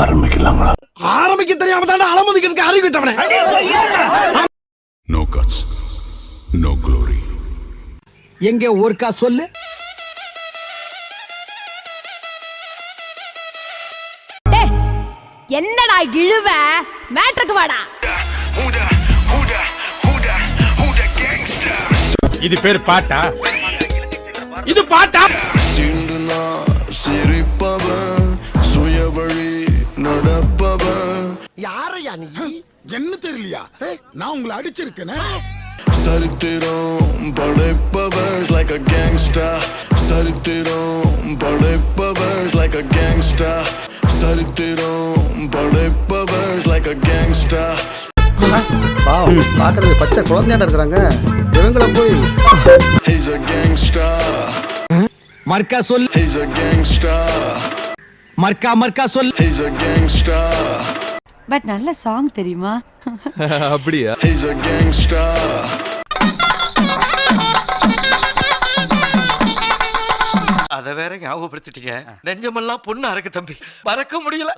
ஆரம்பிக்கலாங்களா? ஆரம்பிக்க தெரியாம தானே அலமுதிக்கிறதுக்கு அறிவிட்டவனே. No guts, no glory. எங்க ஒருக்கா சொல்லு. என்னடா இழுவ? மேட்ருக்கு வாடா. இது பேர் பாட்டா? இது பாட்டா? சிந்துனா சிரிப்பவன் சுயவழி நடப்பவன். யாரையா நீ? என்ன தெரியலையா? நான் உங்களை அடிச்சிருக்கேன். சரித்திரம் படைப்பவன் like a gangster. சரித்திரம் படைப்பவன் like a gangster. சரித்திரம் படைப்பவன் like a gangster. பாவம் பாக்குறது பச்சை குழந்தையாட இருக்கிறாங்க. இவங்கள போய் He's a gangster. மர்க்கா சொல்லு. He's a gangster. மர்க்கா சொல்லு. He's a gangster. பட் நல்ல சாங் தெரியுமா? அப்படியா? He's a gangster. அத வேற ஞாபகப்படுத்திட்டீங்க. நெஞ்சமெல்லாம் பொண்ணு அறக்கு தம்பி, மறக்க முடியல.